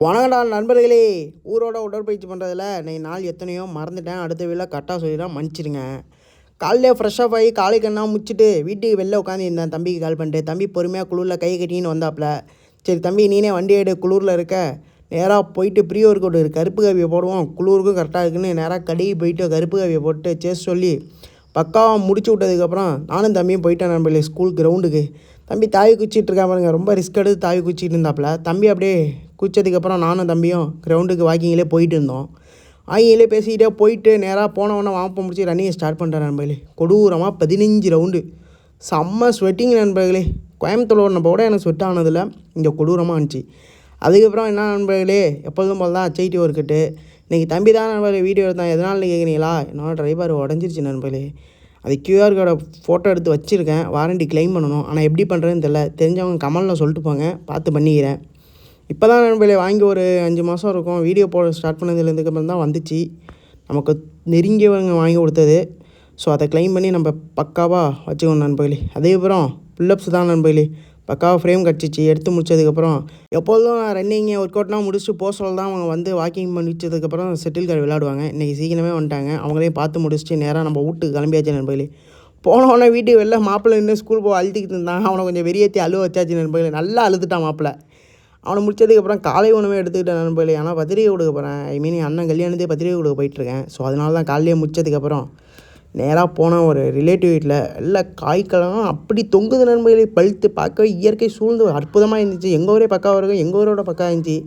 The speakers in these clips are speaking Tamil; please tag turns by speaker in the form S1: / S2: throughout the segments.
S1: வணக்கம்டா நண்பர்களே. ஊரோட உடற்பயிற்சி பண்ணுறதுல இன்னைக்கு நாள் எத்தனையோ மறந்துட்டேன். அடுத்த வீடியோவில் கரெக்டாக சொல்லிடுறேன், மன்னிச்சிடுங்க. காலையிலே ஃப்ரெஷ்ஷப் ஆகி காலை கண்ணா முடிச்சுட்டு வீட்டுக்கு வெளில உட்காந்துருந்தேன். தம்பிக்கு கால் பண்ணிட்டு தம்பி பொறுமையாக குளிரில் கை கட்டின்னு வந்தாப்புல. சரி தம்பி நீனே வண்டி எடு, குளிரில் இருக்க, நேராக போயிட்டு ப்ரீ ஒர்க் அவுட் கருப்பு காவியை போடுவோம், குளிருக்கும் கரெக்டாக இருக்குன்னு நேராக கடைக்கு போயிட்டு கருப்பு காவியை போட்டு சேஸ் சொல்லி பக்காவாக முடிச்சு விட்டதுக்கப்புறம் நானும் தம்பியும் போயிட்டேன் நண்பர்களே ஸ்கூல் கிரவுண்டுக்கு. தம்பி தாவி குச்சிட்டு இருக்கா பாருங்க, ரொம்ப ரிஸ்க் எடுத்து தாவி குச்சிட்டு இருந்தாப்புல. தம்பி அப்படியே குச்சதுக்கப்புறம் நானும் தம்பியும் கிரவுண்டுக்கு வாக்கிங்கிலே போயிட்டு இருந்தோம். வாக்கிங்கிலே பேசிக்கிட்டே போயிட்டு நேராக போனவொன்னே வாம்பை முடிச்சு ரன்னிங்கை ஸ்டார்ட் பண்ணுறேன் நண்பர்களே. கொடூரமாக 15 ரவுண்டு, செம்ம ஸ்வெட்டிங் நண்பர்களே. கோயம்புத்தூர் ஓடினப்போ கூட எனக்கு ஸ்வெட் ஆனதில்லை, இங்கே கொடூரமாக இருந்துச்சு. அதுக்கப்புறம் என்ன நண்பர்களே, எப்பொழுதும் போல் தான் ஹெச்ஐடி ஒர்க்கிட்டு. இன்றைக்கி தம்பி தான் நண்பர்களே வீடியோ எடுத்தான். எதனால கேட்குறீங்களா? என்னோடய ட்ரைவர் உடஞ்சிருச்சு நண்பர்களே. அது கியூஆர் கார்டை ஃபோட்டோ எடுத்து வச்சுருக்கேன், வாரண்டி கிளைம் பண்ணணும். ஆனால் எப்படி பண்ணுறதுன்னு தெரில. தெரிஞ்சவங்க கமலில் சொல்லிட்டு போங்க, பார்த்து பண்ணிக்கிறேன். இப்போ தான் நண்பர்களே வாங்கி ஒரு 5 மாதம் இருக்கும். வீடியோ போட ஸ்டார்ட் பண்ணதுலேருந்துக்கப்புறம் தான் வந்துச்சு. நமக்கு நெருங்கியவங்க வாங்கி கொடுத்தது. ஸோ அதை கிளைம் பண்ணி நம்ம பக்காவாக வச்சுக்கணும் நண்பர்களே. அதேபுறம் புல்லப்ஸ் தான் நண்பர்களே. பக்காவாக ஃப்ரேம் கிடச்சிச்சு. எடுத்து முடிச்சதுக்கப்புறம் எப்பொழுதும் நான் ரன்னிங்கை ஒர்க் அவுட்லாம் முடிச்சுட்டு போஸ்டில் தான் அவங்க வந்து வாக்கிங் முடிச்சதுக்கப்புறம் செட்டில் கார்டு விளையாடுவாங்க. இன்றைக்கி சீக்கிரமே வந்துட்டாங்க. அவங்களையும் பார்த்து முடிச்சுட்டு நேராக நம்ம வீட்டுக்கு கிளம்பியாச்சு நண்பர்களே. போனவொடனே வீட்டுக்கு வெளில மாப்பிள்ளை இன்னும் ஸ்கூல் போக அழுத்திக்கிட்டு இருந்தான். அவனை கொஞ்சம் வெறியேற்றி அழுவ வச்சாச்சு நண்பர்களே. நல்லா அழுதுட்டான் மாப்பிள்ளை. அவனை முடிச்சதுக்கப்புறம் காலை உணவே எடுத்துக்கிட்டேன் நண்பர்களே. ஆனால் பத்திரிக்கை கொடுக்க போகிறேன். என் அண்ணன் கல்யாணத்தே பத்திரிக்கை கொடுக்க போயிட்டுருக்கேன். ஸோ அதனால தான் காலையிலே முடிச்சதுக்கப்புறம் நேராக போனால் ஒரு ரிலேட்டிவ் வீட்டில் எல்லாம் காய்கெல்லாம் அப்படி தொங்குது நண்பர்களே. பழுத்து பார்க்கவே இயற்கை சூழ்ந்து அற்புதமாக இருந்துச்சு. எங்கள் ஊரே பக்காவாக இருக்கும், எங்கள் ஊரோட பக்கா இருந்துச்சு.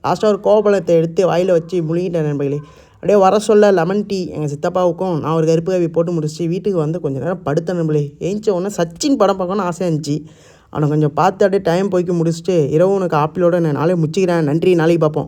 S1: லாஸ்ட்டாக ஒரு கோவப்பழத்தை எடுத்து வாயில் வச்சு முழுங்கிட்டேன் நண்பர்களே. அப்படியே வர சொல்ல லெமன் டீ எங்கள் சித்தப்பாவுக்கும் நான் ஒரு கருப்பு காவி போட்டு முடிச்சு வீட்டுக்கு வந்து கொஞ்சம் நேரம் படுத்த நண்பர்களே. ஏஞ்ச உடனே சச்சின் படம் பார்க்கணும்னு ஆசையாக இருந்துச்சு. அவனை கொஞ்சம் பார்த்து அப்படியே டைம் போய்க்கு முடிச்சுட்டு இரவு உனக்கு ஆப்பிளோட நான் நாளே முடிச்சிக்கிறேன். நன்றி, நாளைக்கு பார்ப்போம்.